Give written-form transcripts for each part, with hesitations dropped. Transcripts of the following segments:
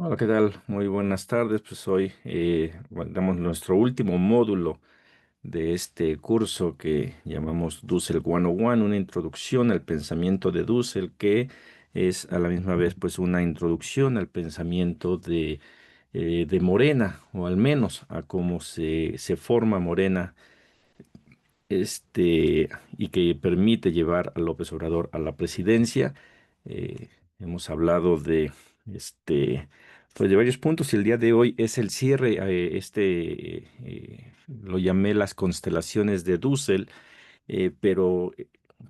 Hola, ¿qué tal? Muy buenas tardes. Pues hoy damos nuestro último módulo de este curso que llamamos Dussel 101, una introducción al pensamiento de Dussel, que es a la misma vez pues una introducción al pensamiento de Morena, o al menos a cómo se forma Morena, este, y que permite llevar a López Obrador a la presidencia. Eh, Hemos hablado este, pues de varios puntos y el día de hoy es el cierre. Lo llamé las constelaciones de Dussel, pero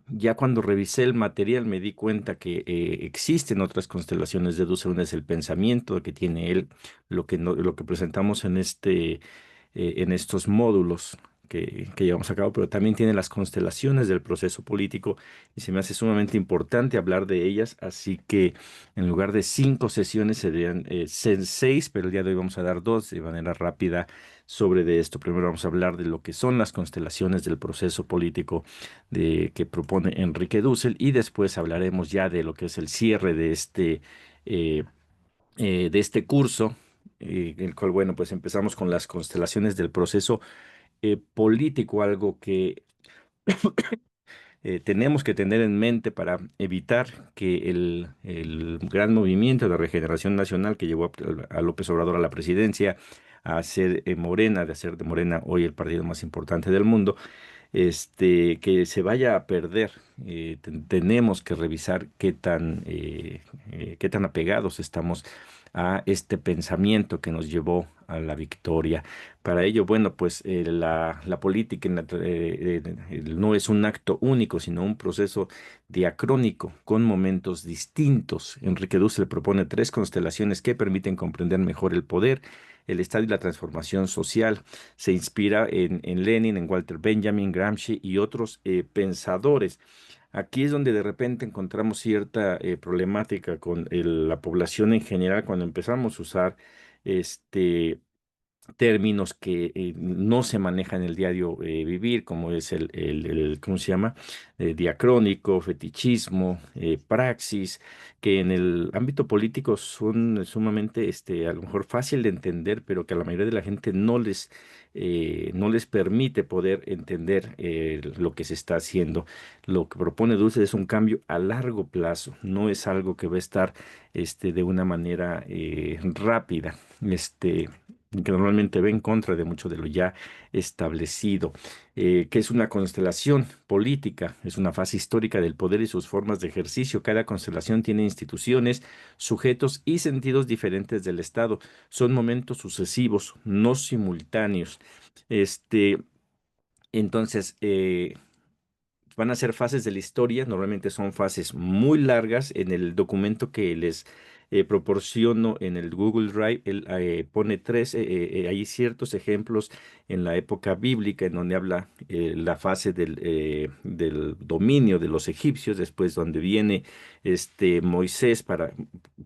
ya cuando revisé el material me di cuenta que existen otras constelaciones de Dussel. Una es el pensamiento que tiene él, lo que presentamos en estos módulos que llevamos a cabo, pero también tiene las constelaciones del proceso político y se me hace sumamente importante hablar de ellas, así que en lugar de 5 sesiones serían seis, pero el día de hoy vamos a dar dos de manera rápida sobre de esto. Primero vamos a hablar de lo que son las constelaciones del proceso político que propone Enrique Dussel, y después hablaremos ya de lo que es el cierre eh, de este curso, el cual, bueno, pues empezamos con las constelaciones del proceso político, algo que tenemos que tener en mente para evitar que el gran movimiento de regeneración nacional que llevó a López Obrador a la presidencia, a hacer Morena, de hacer de Morena hoy el partido más importante del mundo, que se vaya a perder. Tenemos que revisar qué tan apegados estamos a este pensamiento que nos llevó a la victoria. Para ello, bueno, pues la política no es un acto único, sino un proceso diacrónico con momentos distintos. Enrique Dussel propone tres constelaciones que permiten comprender mejor el poder, el Estado y la transformación social. Se inspira en Lenin, en Walter Benjamin, Gramsci y otros pensadores. Aquí es donde de repente encontramos cierta problemática con la población en general cuando empezamos a usar este términos que no se manejan en el diario vivir, como es ¿cómo se llama? Diacrónico, fetichismo, praxis, que en el ámbito político son sumamente, a lo mejor fácil de entender, pero que a la mayoría de la gente no les permite poder entender lo que se está haciendo. Lo que propone Dulce es un cambio a largo plazo, no es algo que va a estar de una manera rápida. Que normalmente va en contra de mucho de lo ya establecido. Que es una constelación política, es una fase histórica del poder y sus formas de ejercicio. Cada constelación tiene instituciones, sujetos y sentidos diferentes del Estado. Son momentos sucesivos, no simultáneos. Este, entonces, van a ser fases de la historia, normalmente son fases muy largas. En el documento que les proporciono en el Google Drive, él pone hay ciertos ejemplos en la época bíblica en donde habla la fase del dominio de los egipcios, después donde viene Moisés para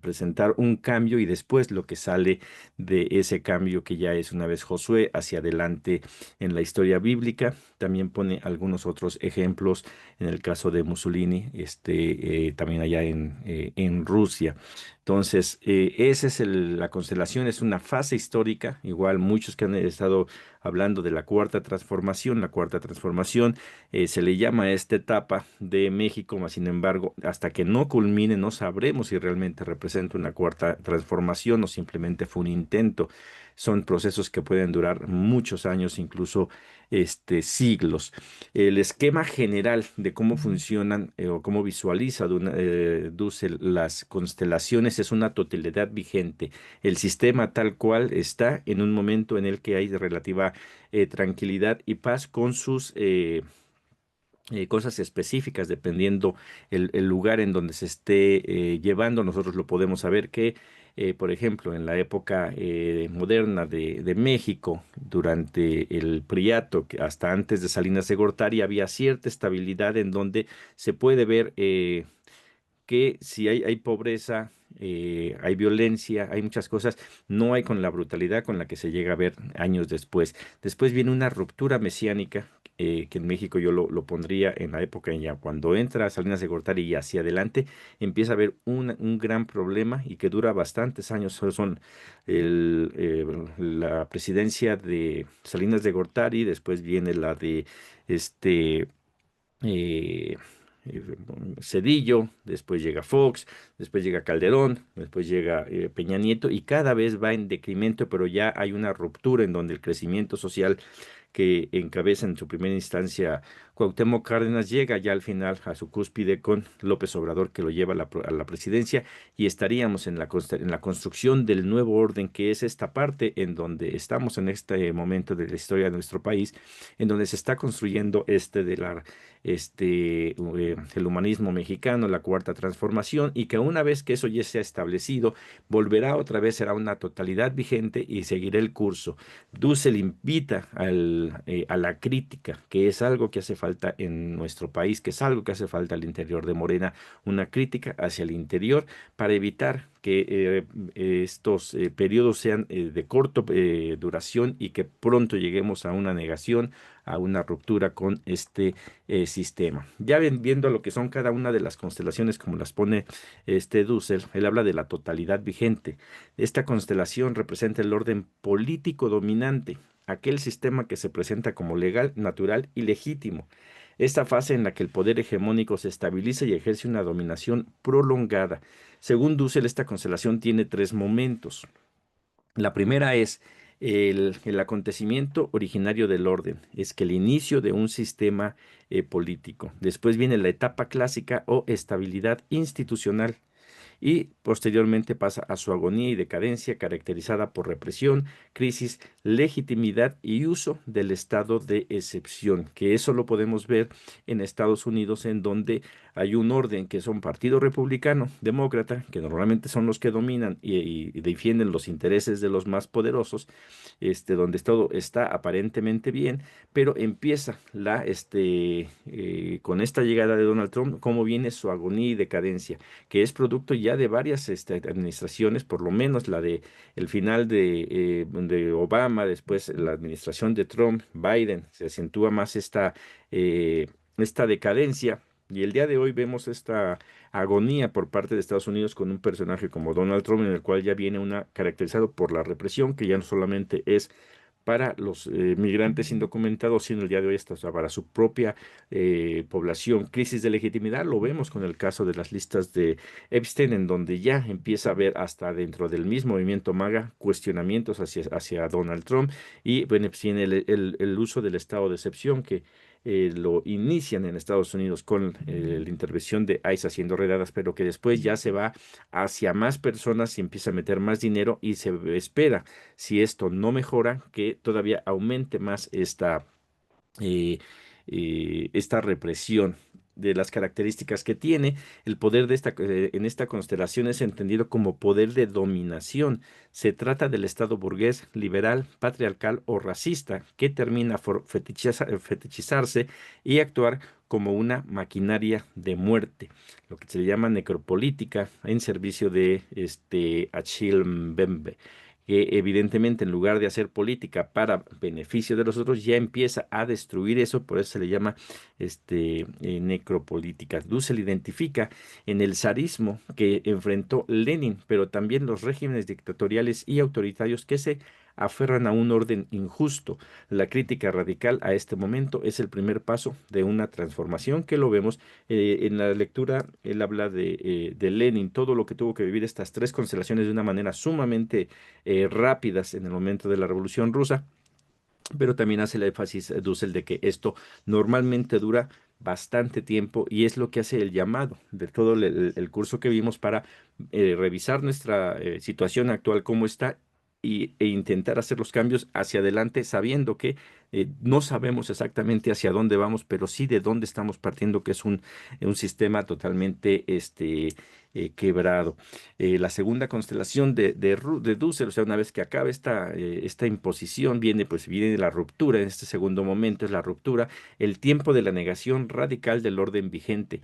presentar un cambio, y después lo que sale de ese cambio que ya es una vez Josué hacia adelante en la historia bíblica. También pone algunos otros ejemplos en el caso de Mussolini, también allá en Rusia. Entonces, esa es la constelación, es una fase histórica. Igual muchos que han estado hablando de la cuarta transformación, se le llama a esta etapa de México, mas sin embargo, hasta que no culmine, no sabremos si realmente representa una cuarta transformación o simplemente fue un intento. Son procesos que pueden durar muchos años, incluso siglos. El esquema general de cómo funcionan o cómo visualiza Dussel las constelaciones es una totalidad vigente. El sistema tal cual está en un momento en el que hay relativa tranquilidad y paz con sus cosas específicas, dependiendo el lugar en donde se esté llevando. Nosotros lo podemos saber que, por ejemplo, en la época moderna de México, durante el Priato, que hasta antes de Salinas de Gortari, había cierta estabilidad en donde se puede ver que si hay pobreza, hay violencia, hay muchas cosas, no hay con la brutalidad con la que se llega a ver años después. Después viene una ruptura mesiánica que en México yo lo pondría en la época ya cuando entra Salinas de Gortari y hacia adelante, empieza a haber un gran problema y que dura bastantes años. Son la presidencia de Salinas de Gortari, después viene la de este eh, eh, Cedillo, después llega Fox, después llega Calderón, después llega Peña Nieto y cada vez va en decremento, pero ya hay una ruptura en donde el crecimiento social que encabeza en su primera instancia Cuauhtémoc Cárdenas llega ya al final a su cúspide con López Obrador que lo lleva a a la presidencia y estaríamos en en la construcción del nuevo orden que es esta parte en donde estamos en este momento de la historia de nuestro país, en donde se está construyendo el humanismo mexicano, la cuarta transformación y que una vez que eso ya se ha establecido, volverá otra vez, será una totalidad vigente y seguirá el curso. Dussel invita a la crítica, que es algo que hace falta en nuestro país, que es algo que hace falta al interior de Morena, una crítica hacia el interior para evitar que estos periodos sean de corto duración y que pronto lleguemos a una negación, a una ruptura con este sistema. Ya viendo lo que son cada una de las constelaciones, como las pone este Dussel, él habla de la totalidad vigente. Esta constelación representa el orden político dominante, aquel sistema que se presenta como legal, natural y legítimo. Esta fase en la que el poder hegemónico se estabiliza y ejerce una dominación prolongada. Según Dussel, esta constelación tiene tres momentos. La primera es el acontecimiento originario del orden, es que el inicio de un sistema político. Después viene la etapa clásica o estabilidad institucional y posteriormente pasa a su agonía y decadencia caracterizada por represión, crisis, legitimidad y uso del estado de excepción, que eso lo podemos ver en Estados Unidos, en donde hay un orden que son partido republicano, demócrata, que normalmente son los que dominan y defienden los intereses de los más poderosos, donde todo está aparentemente bien, pero empieza con esta llegada de Donald Trump, cómo viene su agonía y decadencia, que es producto ya de varias administraciones, por lo menos la de el final de Obama, después la administración de Trump, Biden, se acentúa más esta decadencia. Y el día de hoy vemos esta agonía por parte de Estados Unidos con un personaje como Donald Trump, en el cual ya viene caracterizado por la represión, que ya no solamente es para los migrantes indocumentados, sino el día de hoy hasta para su propia población. Crisis de legitimidad, lo vemos con el caso de las listas de Epstein, en donde ya empieza a haber hasta dentro del mismo movimiento MAGA cuestionamientos hacia Donald Trump y bueno, pues, tiene el uso del estado de excepción que lo inician en Estados Unidos con la intervención de ICE haciendo redadas, pero que después ya se va hacia más personas y empieza a meter más dinero y se espera, si esto no mejora, que todavía aumente más eh, esta represión. De las características que tiene, el poder en esta constelación es entendido como poder de dominación. Se trata del Estado burgués, liberal, patriarcal o racista que termina por fetichizarse y actuar como una maquinaria de muerte, lo que se le llama necropolítica en servicio de Achille Mbembe, que evidentemente en lugar de hacer política para beneficio de los otros, ya empieza a destruir eso, por eso se le llama necropolítica. Dussel identifica en el zarismo que enfrentó Lenin, pero también los regímenes dictatoriales y autoritarios que se aferran a un orden injusto. La crítica radical a este momento es el primer paso de una transformación que lo vemos en la lectura. Él habla de Lenin, todo lo que tuvo que vivir estas tres constelaciones de una manera sumamente rápidas en el momento de la Revolución Rusa, pero también hace el énfasis, Dussel, de que esto normalmente dura bastante tiempo y es lo que hace el llamado de todo el curso que vimos para revisar nuestra situación actual, cómo está, e intentar hacer los cambios hacia adelante, sabiendo que no sabemos exactamente hacia dónde vamos, pero sí de dónde estamos partiendo, que es un sistema totalmente quebrado. La segunda constelación de Dussel, o sea, una vez que acabe esta imposición, viene la ruptura, en este segundo momento es la ruptura, el tiempo de la negación radical del orden vigente.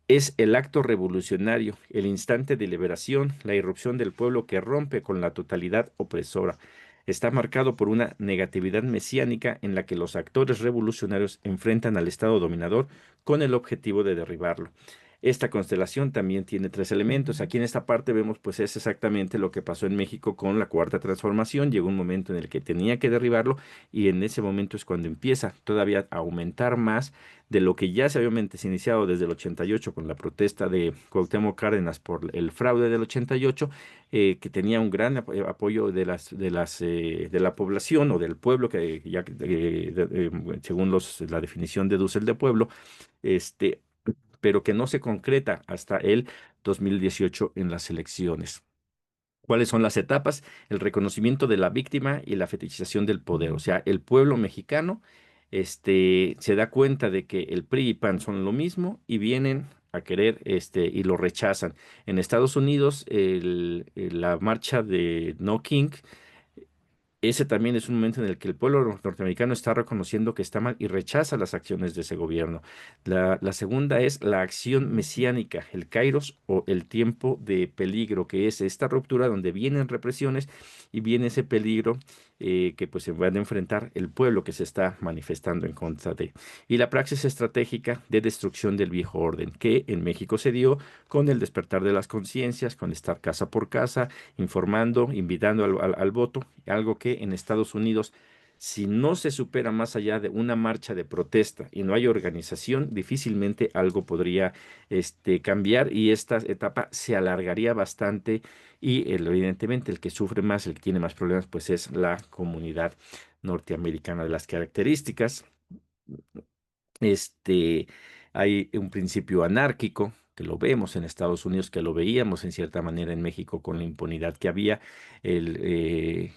Es el acto revolucionario, el instante de liberación, la irrupción del pueblo que rompe con la totalidad opresora. está marcado por una negatividad mesiánica en la que los actores revolucionarios enfrentan al Estado dominador con el objetivo de derribarlo. Esta constelación también tiene tres elementos. Aquí en esta parte vemos, pues es exactamente lo que pasó en México con la Cuarta Transformación. Llegó un momento en el que tenía que derribarlo y en ese momento es cuando empieza todavía a aumentar más de lo que ya se había iniciado desde el 88 con la protesta de Cuauhtémoc Cárdenas por el fraude del 88, que tenía un gran apoyo de la población o del pueblo, que ya según la definición de Dussel de pueblo, este, pero que no se concreta hasta el 2018 en las elecciones. ¿Cuáles son las etapas? El reconocimiento de la víctima y la fetichización del poder. O sea, el pueblo mexicano se da cuenta de que el PRI y PAN son lo mismo y vienen a querer y lo rechazan. En Estados Unidos, la marcha de No King, ese también es un momento en el que el pueblo norteamericano está reconociendo que está mal y rechaza las acciones de ese gobierno. La segunda es la acción mesiánica, el kairos o el tiempo de peligro, que es esta ruptura donde vienen represiones y viene ese peligro que pues se van a enfrentar el pueblo que se está manifestando en contra de. Y la praxis estratégica de destrucción del viejo orden, que en México se dio con el despertar de las conciencias, con estar casa por casa informando, invitando al voto, algo que en Estados Unidos, si no se supera más allá de una marcha de protesta y no hay organización, difícilmente algo podría cambiar y esta etapa se alargaría bastante y evidentemente el que sufre más, el que tiene más problemas, pues es la comunidad norteamericana. De las características este, hay un principio anárquico, que lo vemos en Estados Unidos, que lo veíamos en cierta manera en México con la impunidad que había, el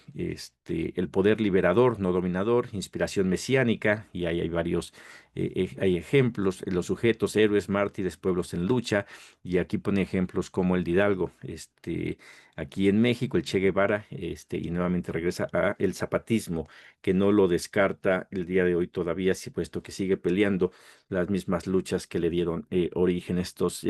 poder liberador, no dominador, inspiración mesiánica, y ahí hay varios, hay ejemplos, los sujetos, héroes, mártires, pueblos en lucha, y aquí pone ejemplos como el de Hidalgo, aquí en México, el Che Guevara, y nuevamente regresa a el zapatismo que no lo descarta el día de hoy todavía, sí, puesto que sigue peleando las mismas luchas que le dieron origen. Estos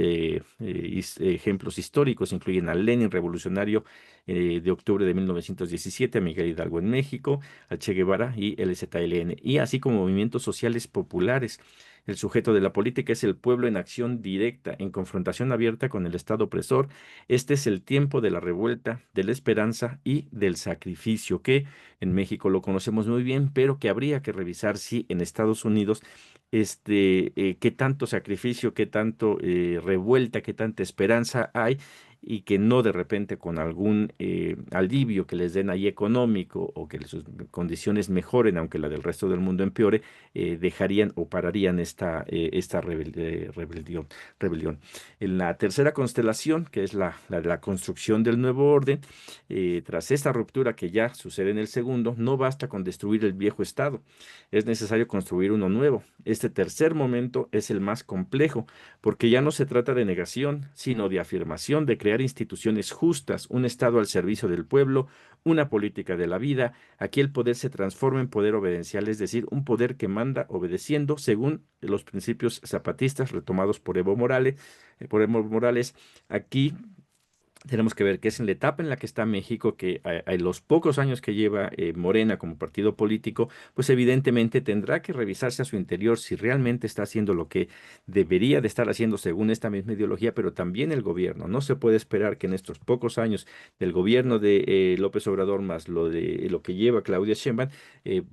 ejemplos históricos incluyen al Lenin revolucionario de octubre de 1917, a Miguel Hidalgo en México, al Che Guevara y el ZLN, y así como movimientos sociales populares. El sujeto de la política es el pueblo en acción directa, en confrontación abierta con el Estado opresor. Este es el tiempo de la revuelta, de la esperanza y del sacrificio, que en México lo conocemos muy bien, pero que habría que revisar si en Estados Unidos qué tanto sacrificio, qué tanto revuelta, qué tanta esperanza hay y que no de repente con algún alivio que les den ahí económico o que sus condiciones mejoren, aunque la del resto del mundo empeore, dejarían o pararían esta rebelión. En la tercera constelación, que es la de la construcción del nuevo orden, tras esta ruptura que ya sucede en el segundo, no basta con destruir el viejo estado, es necesario construir uno nuevo. Este tercer momento es el más complejo, porque ya no se trata de negación, sino de afirmación, de crear instituciones justas, un estado al servicio del pueblo, una política de la vida. Aquí el poder se transforma en poder obedencial, es decir, un poder que manda obedeciendo según los principios zapatistas retomados por Evo Morales. Aquí tenemos que ver que es en la etapa en la que está México, que a los pocos años que lleva Morena como partido político, pues evidentemente tendrá que revisarse a su interior si realmente está haciendo lo que debería de estar haciendo según esta misma ideología, pero también el gobierno. No se puede esperar que en estos pocos años del gobierno de López Obrador más lo de lo que lleva Claudia Sheinbaum,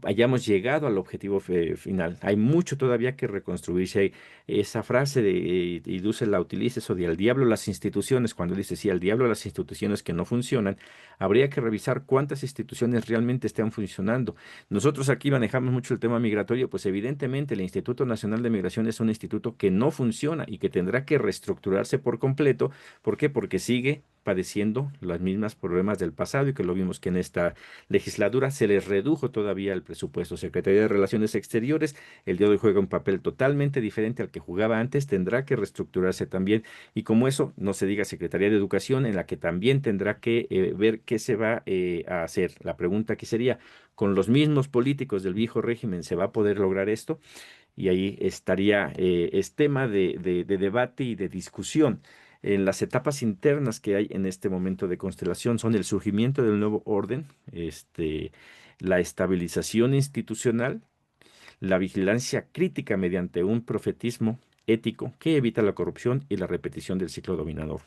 hayamos llegado al objetivo final. Hay mucho todavía que reconstruirse. Hay esa frase y Dussel la utiliza, eso de al diablo las instituciones, cuando dice sí, al diablo las instituciones que no funcionan, habría que revisar cuántas instituciones realmente están funcionando. Nosotros aquí manejamos mucho el tema migratorio, pues evidentemente el Instituto Nacional de Migración es un instituto que no funciona y que tendrá que reestructurarse por completo. ¿Por qué? Porque sigue padeciendo los mismos problemas del pasado y que lo vimos que en esta legislatura se les redujo todavía el presupuesto. Secretaría de Relaciones Exteriores el día de hoy juega un papel totalmente diferente al que jugaba antes, tendrá que reestructurarse también. Y como eso, no se diga Secretaría de Educación, en la que también tendrá que ver qué se va a hacer. La pregunta aquí sería, ¿con los mismos políticos del viejo régimen se va a poder lograr esto? Y ahí estaría, es tema de debate y de discusión. En las etapas internas que hay en este momento de constelación son el surgimiento del nuevo orden, la estabilización institucional, la vigilancia crítica mediante un profetismo ético que evita la corrupción y la repetición del ciclo dominador.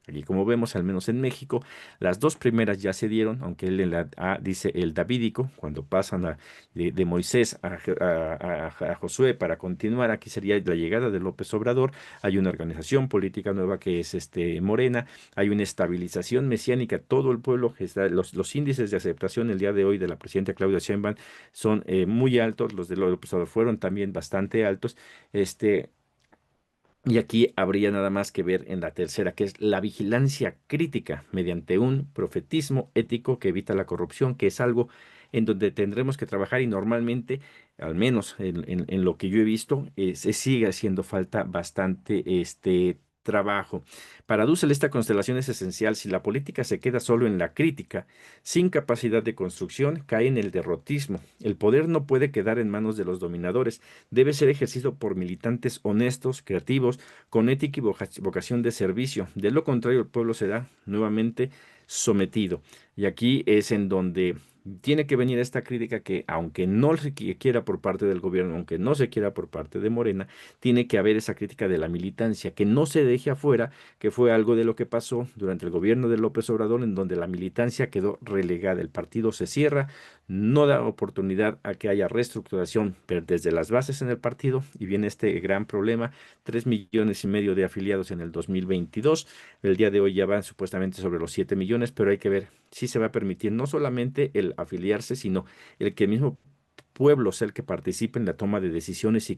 Aquí, como vemos, al menos en México, las dos primeras ya se dieron, aunque él en la A dice el davídico, cuando pasan de Moisés a Josué para continuar, aquí sería la llegada de López Obrador. Hay una organización política nueva que es Morena, hay una estabilización mesiánica, todo el pueblo, los índices de aceptación el día de hoy de la presidenta Claudia Sheinbaum son muy altos, los de López Obrador fueron también bastante altos. Este, y aquí habría nada más que ver en la tercera, que es la vigilancia crítica mediante un profetismo ético que evita la corrupción, que es algo en donde tendremos que trabajar y normalmente, al menos en lo que yo he visto, se sigue haciendo falta bastante trabajo. Para Dussel, esta constelación es esencial. Si la política se queda solo en la crítica, sin capacidad de construcción, cae en el derrotismo. El poder no puede quedar en manos de los dominadores, debe ser ejercido por militantes honestos, creativos, con ética y vocación de servicio. De lo contrario, el pueblo será nuevamente sometido. Y aquí es en donde tiene que venir esta crítica que, aunque no se quiera por parte del gobierno, aunque no se quiera por parte de Morena, tiene que haber esa crítica de la militancia, que no se deje afuera, que fue algo de lo que pasó durante el gobierno de López Obrador, en donde la militancia quedó relegada. El partido se cierra, no da oportunidad a que haya reestructuración pero desde las bases en el partido y viene este gran problema, 3,5 millones de afiliados en el 2022, el día de hoy ya van supuestamente sobre los 7 millones, pero hay que ver si se va a permitir no solamente el afiliarse, sino el que el mismo pueblo sea el que participe en la toma de decisiones y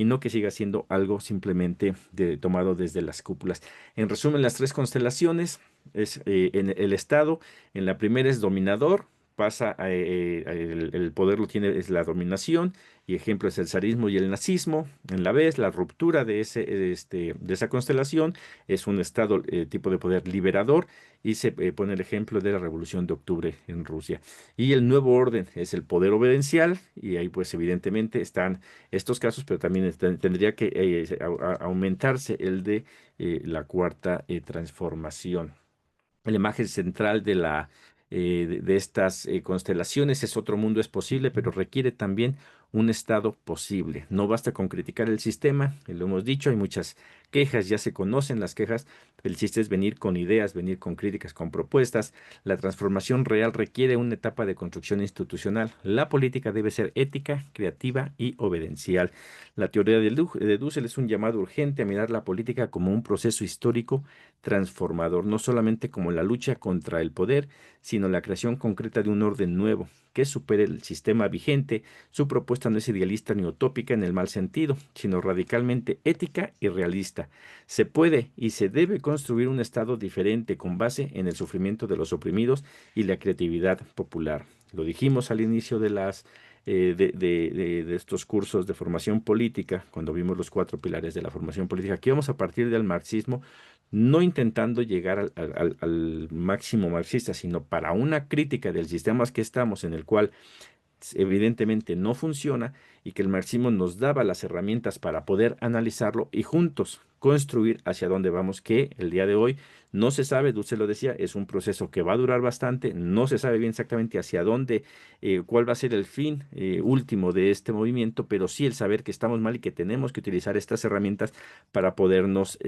no que siga siendo algo simplemente tomado desde las cúpulas. En resumen, las tres constelaciones es en el Estado, en la primera es dominador, el poder lo tiene, es la dominación, y ejemplo es el zarismo y el nazismo. En la vez, la ruptura de esa constelación es un estado tipo de poder liberador, y se pone el ejemplo de la Revolución de Octubre en Rusia. Y el nuevo orden es el poder obedencial, y ahí pues evidentemente están estos casos, pero también tendría que aumentarse el de la cuarta transformación. La imagen central de estas constelaciones es otro mundo es posible, pero requiere también un estado posible. No basta con criticar el sistema, lo hemos dicho, hay muchas quejas, ya se conocen las quejas. El chiste es venir con ideas, venir con críticas, con propuestas. La transformación real requiere una etapa de construcción institucional. La política debe ser ética, creativa y obedencial. La teoría de Dussel es un llamado urgente a mirar la política como un proceso histórico transformador, no solamente como la lucha contra el poder, sino la creación concreta de un orden nuevo que supere el sistema vigente. Su propuesta no es idealista ni utópica en el mal sentido, sino radicalmente ética y realista. Se puede y se debe construir un Estado diferente con base en el sufrimiento de los oprimidos y la creatividad popular. Lo dijimos al inicio de estos cursos de formación política, cuando vimos los cuatro pilares de la formación política, que íbamos a partir del marxismo, no intentando llegar al máximo marxista, sino para una crítica del sistema que estamos, en el cual evidentemente no funciona, y que el marxismo nos daba las herramientas para poder analizarlo y juntos construir hacia dónde vamos, que el día de hoy no se sabe, Dulce lo decía, es un proceso que va a durar bastante, no se sabe bien exactamente hacia dónde, cuál va a ser el fin último de este movimiento, pero sí el saber que estamos mal y que tenemos que utilizar estas herramientas para podernos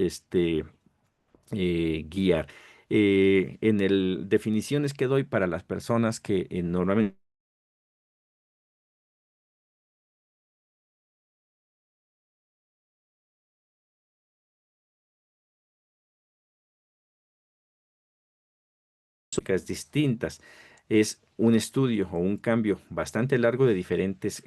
guiar. En el definiciones que doy para las personas que normalmente distintas. Es un estudio o un cambio bastante largo de diferentes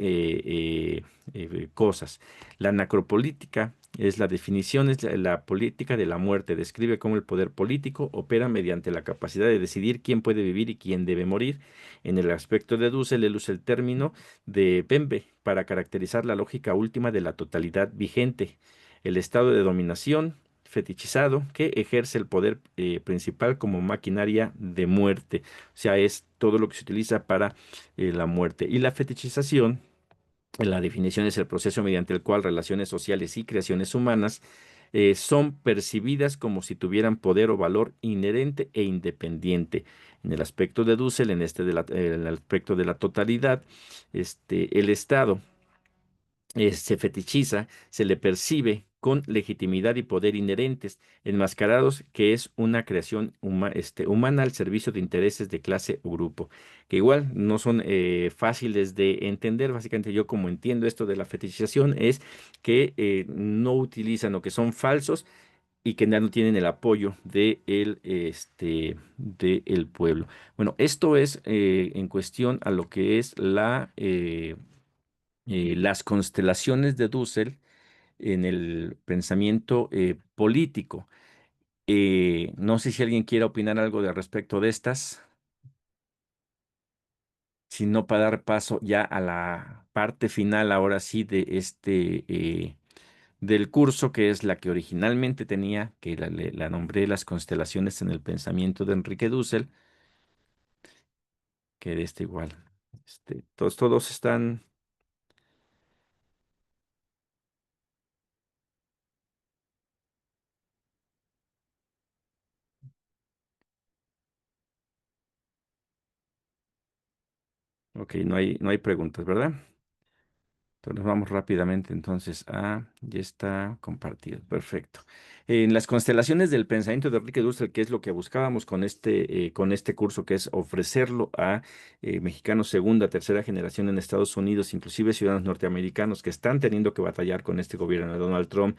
cosas. La necropolítica es la definición, es la política de la muerte. Describe cómo el poder político opera mediante la capacidad de decidir quién puede vivir y quién debe morir. En el aspecto de Dussel, él usa el término de Pembe para caracterizar la lógica última de la totalidad vigente, el estado de dominación fetichizado que ejerce el poder principal como maquinaria de muerte. O sea, es todo lo que se utiliza para la muerte. Y la fetichización, la definición es el proceso mediante el cual relaciones sociales y creaciones humanas son percibidas como si tuvieran poder o valor inherente e independiente. En el aspecto de Dussel, en este el aspecto de la totalidad, el Estado se fetichiza, se le percibe con legitimidad y poder inherentes, enmascarados, que es una creación humana al servicio de intereses de clase o grupo, que igual no son fáciles de entender. Básicamente yo como entiendo esto de la fetichización es que no utilizan o que son falsos y que ya no tienen el apoyo de el pueblo. Bueno, esto es en cuestión a lo que es las constelaciones de Dussel en el pensamiento político. No sé si alguien quiera opinar algo de respecto de estas, sino para dar paso ya a la parte final, ahora sí, de del curso, que es la que originalmente tenía, que la nombré Las constelaciones en el pensamiento de Enrique Dussel, que de este igual. Todos están, ok, no hay preguntas, ¿verdad? Entonces vamos rápidamente entonces ya está compartido, perfecto. En las constelaciones del pensamiento de Enrique Dussel, que es lo que buscábamos con este curso, que es ofrecerlo a mexicanos segunda, tercera generación en Estados Unidos, inclusive ciudadanos norteamericanos que están teniendo que batallar con este gobierno de Donald Trump.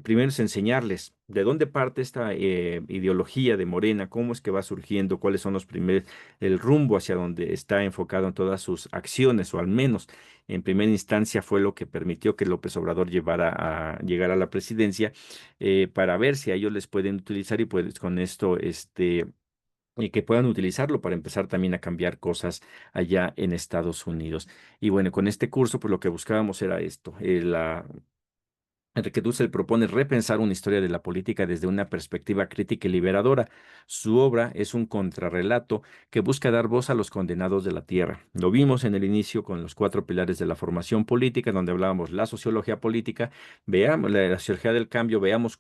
Primero es enseñarles de dónde parte esta ideología de Morena, cómo es que va surgiendo, cuáles son los primeros, el rumbo hacia donde está enfocado en todas sus acciones, o al menos en primera instancia fue lo que permitió que López Obrador llegar a la presidencia, para ver si a ellos les pueden utilizar y pues con esto, y que puedan utilizarlo para empezar también a cambiar cosas allá en Estados Unidos. Y bueno, con este curso, pues lo que buscábamos era esto, Enrique Dussel propone repensar una historia de la política desde una perspectiva crítica y liberadora. Su obra es un contrarrelato que busca dar voz a los condenados de la tierra. Lo vimos en el inicio con los cuatro pilares de la formación política, donde hablábamos la sociología política, veamos la sociología del cambio, veamos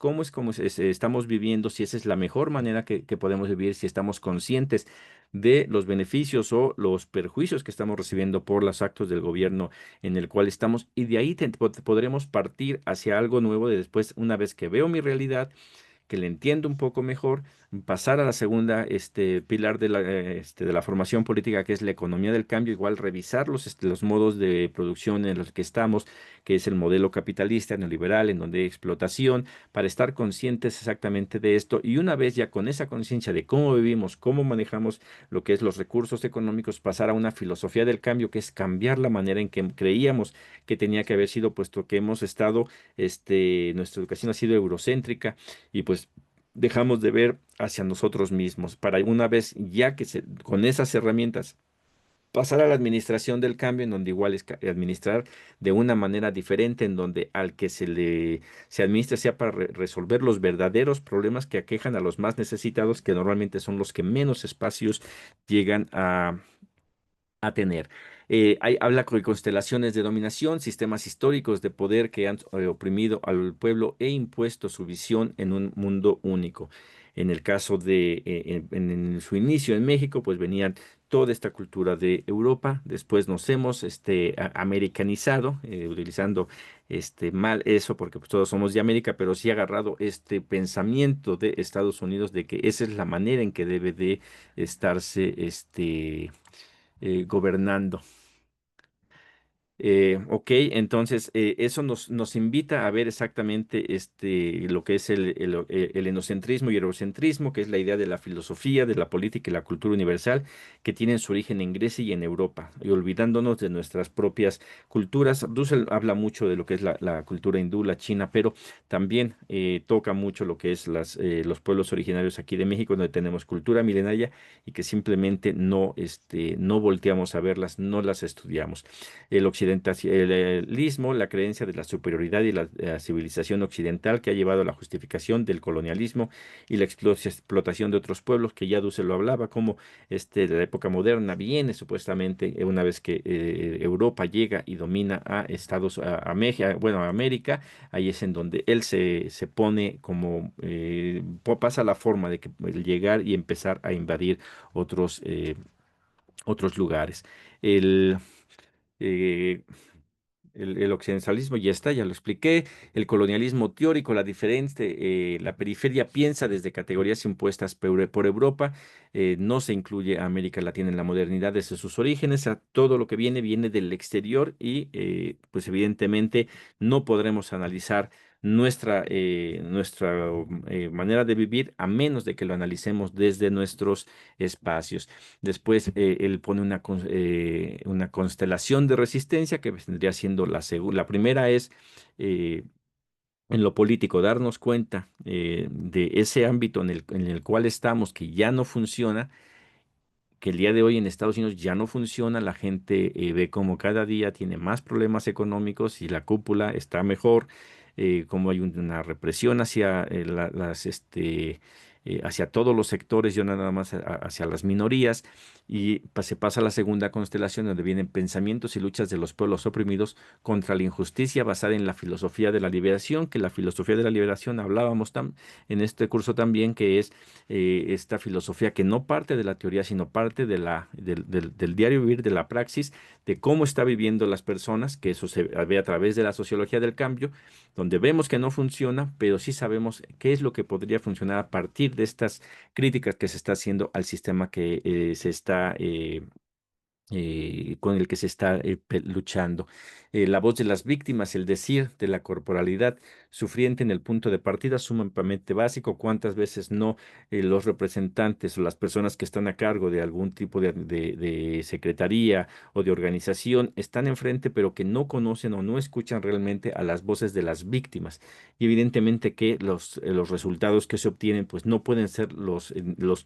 estamos viviendo, si esa es la mejor manera que podemos vivir, si estamos conscientes de los beneficios o los perjuicios que estamos recibiendo por los actos del gobierno en el cual estamos, y de ahí podremos partir hacia algo nuevo de después, una vez que veo mi realidad, que le entiendo un poco mejor, pasar a la segunda pilar de la formación política, que es la economía del cambio, igual revisar los modos de producción en los que estamos, que es el modelo capitalista, neoliberal, en donde hay explotación, para estar conscientes exactamente de esto. Y una vez ya con esa conciencia de cómo vivimos, cómo manejamos lo que es los recursos económicos, pasar a una filosofía del cambio, que es cambiar la manera en que creíamos que tenía que haber sido, puesto que hemos estado, nuestra educación ha sido eurocéntrica, y pues dejamos de ver hacia nosotros mismos, para una vez ya con esas herramientas pasar a la administración del cambio, en donde igual es administrar de una manera diferente, en donde al que se administre sea para resolver los verdaderos problemas que aquejan a los más necesitados, que normalmente son los que menos espacios llegan a tener. Habla de constelaciones de dominación, sistemas históricos de poder que han oprimido al pueblo e impuesto su visión en un mundo único. En el caso en su inicio en México, pues venían toda esta cultura de Europa. Después nos hemos americanizado, utilizando mal eso, porque pues, todos somos de América, pero sí agarrado este pensamiento de Estados Unidos de que esa es la manera en que debe de estarse gobernando. Ok, entonces eso nos invita a ver exactamente lo que es el enocentrismo y el eurocentrismo, que es la idea de la filosofía, de la política y la cultura universal, que tienen su origen en Grecia y en Europa, y olvidándonos de nuestras propias culturas. Dussel habla mucho de lo que es la cultura hindú, la china, pero también toca mucho lo que es los pueblos originarios aquí de México, donde tenemos cultura milenaria y que simplemente no volteamos a verlas, no las estudiamos. El occidente occidentalismo, la creencia de la superioridad y la civilización occidental que ha llevado a la justificación del colonialismo y la explotación de otros pueblos, que ya Dussel lo hablaba, como de la época moderna viene supuestamente una vez que Europa llega y domina a bueno, a América, ahí es en donde él se pone como, pasa la forma de que el llegar y empezar a invadir otros, otros lugares. El, eh, el occidentalismo ya está, ya lo expliqué. El colonialismo teórico, la periferia piensa desde categorías impuestas por Europa. No se incluye a América Latina en la modernidad desde sus orígenes. Todo lo que viene del exterior y pues evidentemente no podremos analizar nuestra manera de vivir a menos de que lo analicemos desde nuestros espacios. Después él pone una constelación de resistencia que vendría siendo la segunda. La primera es eh, en lo político, darnos cuenta de ese ámbito en el cual estamos, que ya no funciona, que el día de hoy en Estados Unidos ya no funciona, la gente ve como cada día tiene más problemas económicos y la cúpula está mejor, como hay una represión hacia hacia todos los sectores, yo nada más hacia las minorías, y se pasa a la segunda constelación donde vienen pensamientos y luchas de los pueblos oprimidos contra la injusticia basada en la filosofía de la liberación, que la filosofía de la liberación hablábamos en este curso también, que es esta filosofía que no parte de la teoría, sino parte del diario vivir, de la praxis, de cómo está viviendo las personas, que eso se ve a través de la sociología del cambio, donde vemos que no funciona, pero sí sabemos qué es lo que podría funcionar a partir de estas críticas que se está haciendo al sistema que se está con el que se está luchando. La voz de las víctimas, el decir de la corporalidad sufriente en el punto de partida, sumamente básico. ¿Cuántas veces no los representantes o las personas que están a cargo de algún tipo de secretaría o de organización están enfrente, pero que no conocen o no escuchan realmente a las voces de las víctimas? Y evidentemente que los resultados que se obtienen, pues no pueden ser los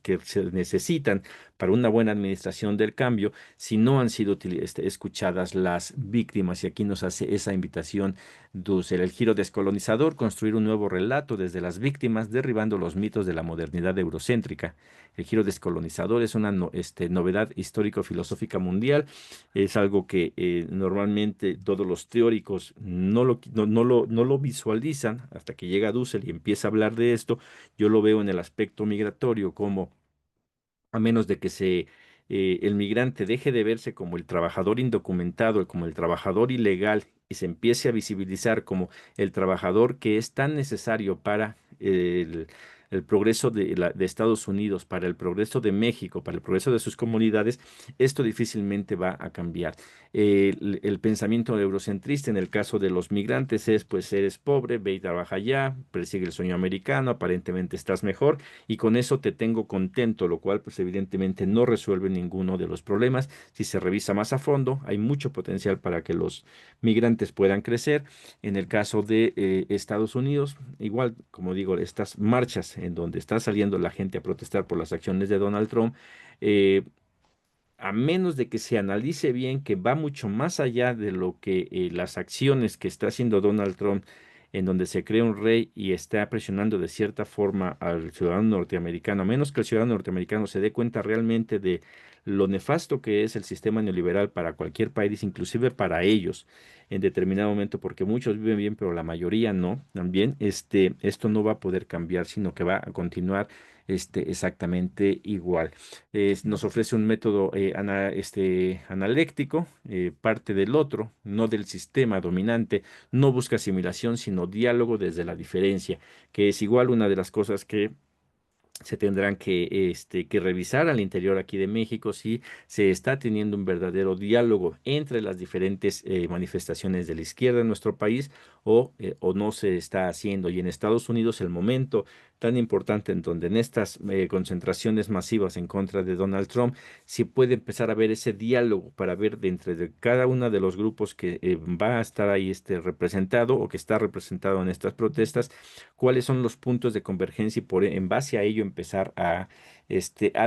que se necesitan para una buena administración del cambio si no han sido escuchadas las víctimas. Y aquí nos hace esa invitación Dussel, el giro descolonizador, construir un nuevo relato desde las víctimas, derribando los mitos de la modernidad eurocéntrica. El giro descolonizador es una novedad histórico-filosófica mundial, es algo que normalmente todos los teóricos no lo visualizan hasta que llega Dussel y empieza a hablar de esto. Yo lo veo en el aspecto migratorio como a menos de que el migrante deje de verse como el trabajador indocumentado, como el trabajador ilegal y se empiece a visibilizar como el trabajador que es tan necesario para el progreso de Estados Unidos, para el progreso de México, para el progreso de sus comunidades, esto difícilmente va a cambiar. El pensamiento eurocentrista en el caso de los migrantes es, pues eres pobre, ve y trabaja allá, persigue el sueño americano, aparentemente estás mejor y con eso te tengo contento, lo cual pues evidentemente no resuelve ninguno de los problemas. Si se revisa más a fondo, hay mucho potencial para que los migrantes puedan crecer. En el caso de Estados Unidos, igual, como digo, estas marchas en donde está saliendo la gente a protestar por las acciones de Donald Trump, eh, a menos de que se analice bien que va mucho más allá de lo que las acciones que está haciendo Donald Trump, en donde se crea un rey y está presionando de cierta forma al ciudadano norteamericano, a menos que el ciudadano norteamericano se dé cuenta realmente de lo nefasto que es el sistema neoliberal para cualquier país, inclusive para ellos, en determinado momento, porque muchos viven bien, pero la mayoría no, también, esto no va a poder cambiar, sino que va a continuar exactamente igual. Nos ofrece un método analéctico, parte del otro, no del sistema dominante, no busca asimilación, sino diálogo desde la diferencia, que es igual una de las cosas que se tendrán que revisar al interior aquí de México si se está teniendo un verdadero diálogo entre las diferentes manifestaciones de la izquierda en nuestro país o no se está haciendo. Y en Estados Unidos el momento tan importante en donde en estas concentraciones masivas en contra de Donald Trump, se puede empezar a ver ese diálogo para ver de entre de cada uno de los grupos que va a estar ahí representado o que está representado en estas protestas, cuáles son los puntos de convergencia y en base a ello empezar a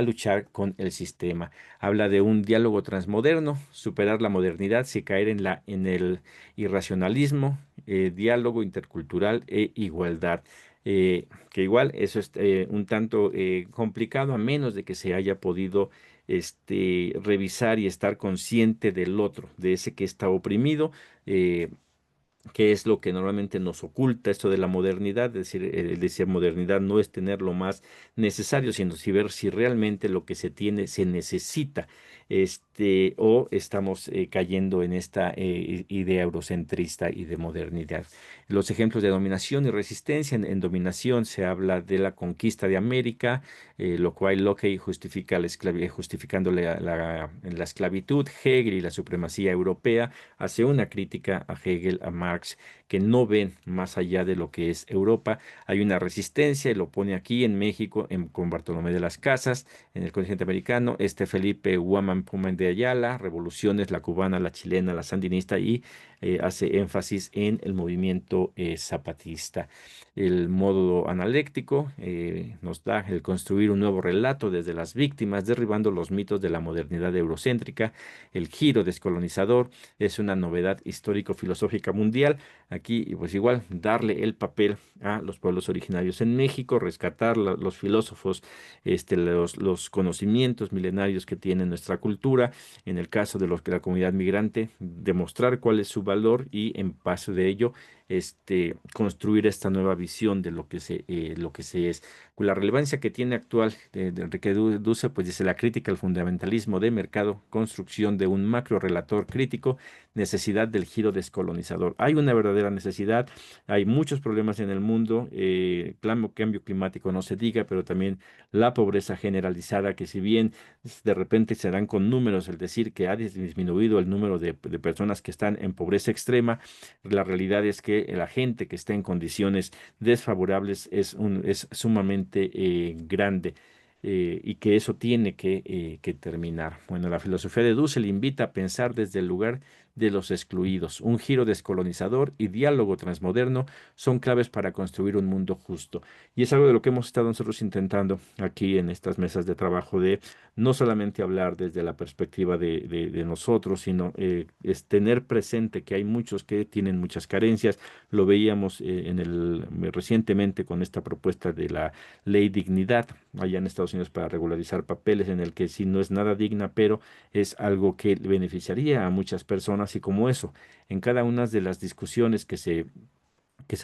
luchar con el sistema. Habla de un diálogo transmoderno, superar la modernidad sin caer en el irracionalismo, diálogo intercultural e igualdad. Que igual eso es un tanto complicado a menos de que se haya podido revisar y estar consciente del otro, de ese que está oprimido. eh, que es lo que normalmente nos oculta esto de la modernidad, es decir, decir modernidad no es tener lo más necesario, sino si ver si realmente lo que se tiene se necesita, o estamos cayendo en esta idea eurocentrista y de modernidad. Los ejemplos de dominación y resistencia, en dominación se habla de la conquista de América, lo cual Locke justifica justificando la esclavitud, Hegel y la supremacía europea hace una crítica a Hegel, a Marx, que no ven más allá de lo que es Europa. Hay una resistencia, y lo pone aquí en México con Bartolomé de las Casas, en el continente americano, Felipe Guamán Pumán de Ayala, revoluciones, la cubana, la chilena, la sandinista, y hace énfasis en el movimiento zapatista. El modo analéctico nos da el construir un nuevo relato desde las víctimas, derribando los mitos de la modernidad eurocéntrica, el giro descolonizador, es una novedad histórico-filosófica mundial. Aquí, pues igual, darle el papel a los pueblos originarios en México, rescatar los filósofos, los conocimientos milenarios que tiene nuestra cultura. En el caso de los que la comunidad migrante, demostrar cuál es su valor y en paso de ello, construir esta nueva visión de lo que se es. Con la relevancia que tiene actual de Enrique Duce, pues dice la crítica al fundamentalismo de mercado, construcción de un macro relator crítico, necesidad del giro descolonizador. Hay una verdadera necesidad, hay muchos problemas en el mundo, cambio climático no se diga, pero también la pobreza generalizada, que si bien de repente se dan con números, el decir que ha disminuido el número de personas que están en pobreza extrema, la realidad es que la gente que está en condiciones desfavorables es sumamente grande. Y que eso tiene que terminar. Bueno, la filosofía de Dussel invita a pensar desde el lugar de los excluidos. Un giro descolonizador y diálogo transmoderno son claves para construir un mundo justo. Y es algo de lo que hemos estado nosotros intentando aquí en estas mesas de trabajo, de no solamente hablar desde la perspectiva de nosotros, sino es tener presente que hay muchos que tienen muchas carencias. Lo veíamos recientemente con esta propuesta de la ley dignidad allá en Estados Unidos para regularizar papeles, en el que sí no es nada digna, pero es algo que beneficiaría a muchas personas, y como eso, en cada una de las discusiones que se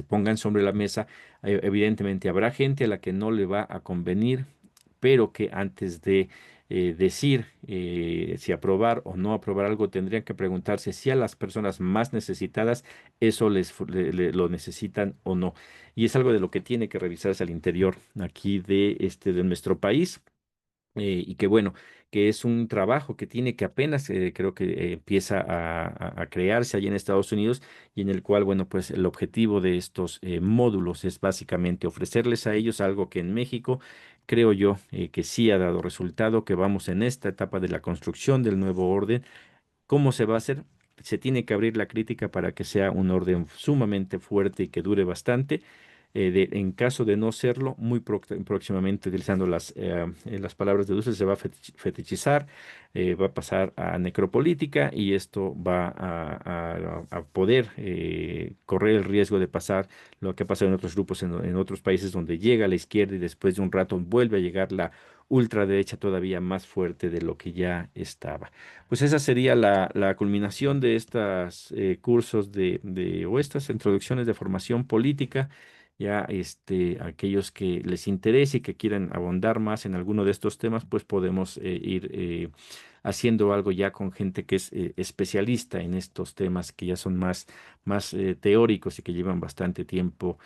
pongan sobre la mesa, evidentemente habrá gente a la que no le va a convenir, pero que antes de decir si aprobar o no aprobar algo, tendrían que preguntarse si a las personas más necesitadas eso lo necesitan o no. Y es algo de lo que tiene que revisarse al interior aquí de nuestro país, y que bueno, que es un trabajo que tiene que apenas creo que empieza a crearse allí en Estados Unidos, y en el cual, bueno, pues el objetivo de estos módulos es básicamente ofrecerles a ellos algo que en México creo yo que sí ha dado resultado, que vamos en esta etapa de la construcción del nuevo orden. ¿Cómo se va a hacer? Se tiene que abrir la crítica para que sea un orden sumamente fuerte y que dure bastante. En caso de no serlo, próximamente, utilizando las palabras de Dussel, se va a fetichizar, va a pasar a necropolítica, y esto va a poder correr el riesgo de pasar lo que ha pasado en otros grupos, en otros países, donde llega la izquierda y después de un rato vuelve a llegar la ultraderecha todavía más fuerte de lo que ya estaba. Pues esa sería la culminación de estos cursos o estas introducciones de formación política. Ya aquellos que les interese y que quieran abondar más en alguno de estos temas, pues podemos ir haciendo algo ya con gente que es especialista en estos temas, que ya son más teóricos y que llevan bastante tiempo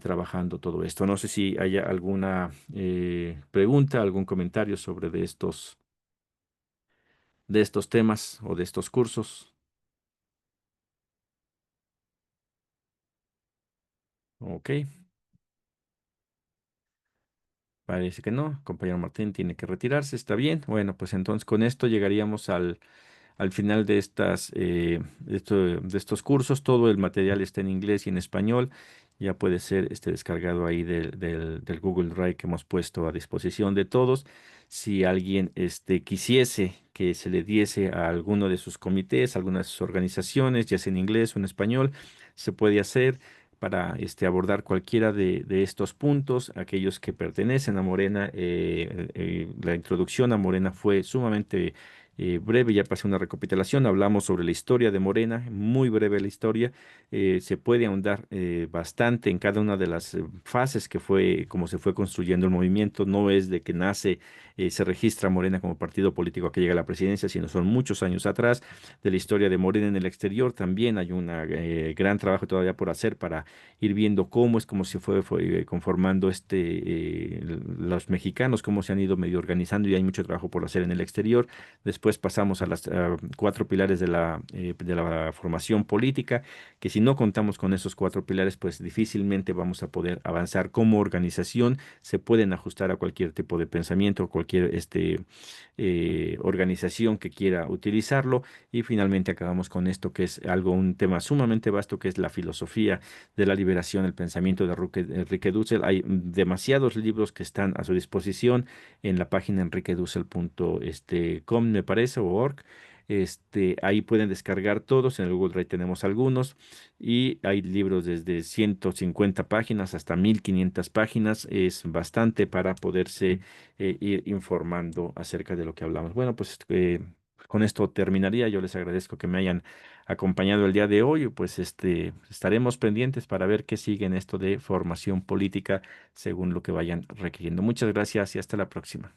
trabajando todo esto. No sé si haya alguna pregunta, algún comentario sobre de estos temas o de estos cursos. Ok. Parece que no, compañero Martín tiene que retirarse, está bien. Bueno, pues entonces con esto llegaríamos al final de de estos cursos. Todo el material está en inglés y en español. Ya puede ser descargado ahí del Google Drive que hemos puesto a disposición de todos. Si alguien quisiese que se le diese a alguno de sus comités, alguna de sus organizaciones, ya sea en inglés o en español, se puede hacer para abordar cualquiera de estos puntos, aquellos que pertenecen a Morena. La introducción a Morena fue sumamente breve, ya pasé una recapitulación, hablamos sobre la historia de Morena, muy breve la historia. Se puede ahondar bastante en cada una de las fases que fue, cómo se fue construyendo el movimiento. No es de que nace, se registra Morena como partido político que llega a la presidencia, sino son muchos años atrás. De la historia de Morena en el exterior también hay un gran trabajo todavía por hacer para ir viendo cómo es, cómo se fue conformando los mexicanos, cómo se han ido medio organizando, y hay mucho trabajo por hacer en el exterior. Después pasamos a las cuatro pilares de la formación política, que si no contamos con esos cuatro pilares, pues difícilmente vamos a poder avanzar como organización. Se pueden ajustar a cualquier tipo de pensamiento, cualquier organización que quiera utilizarlo. Y finalmente acabamos con esto, que es un tema sumamente vasto, que es la filosofía de la liberación, el pensamiento de Enrique Dussel. Hay demasiados libros que están a su disposición en la página enriquedussel.com, me parece, o org. Ahí pueden descargar todos, en el Google Drive tenemos algunos, y hay libros desde 150 páginas hasta 1500 páginas. Es bastante para poderse ir informando acerca de lo que hablamos. Bueno, pues con esto terminaría. Yo les agradezco que me hayan acompañado el día de hoy. Pues estaremos pendientes para ver qué sigue en esto de formación política según lo que vayan requiriendo. Muchas gracias y hasta la próxima.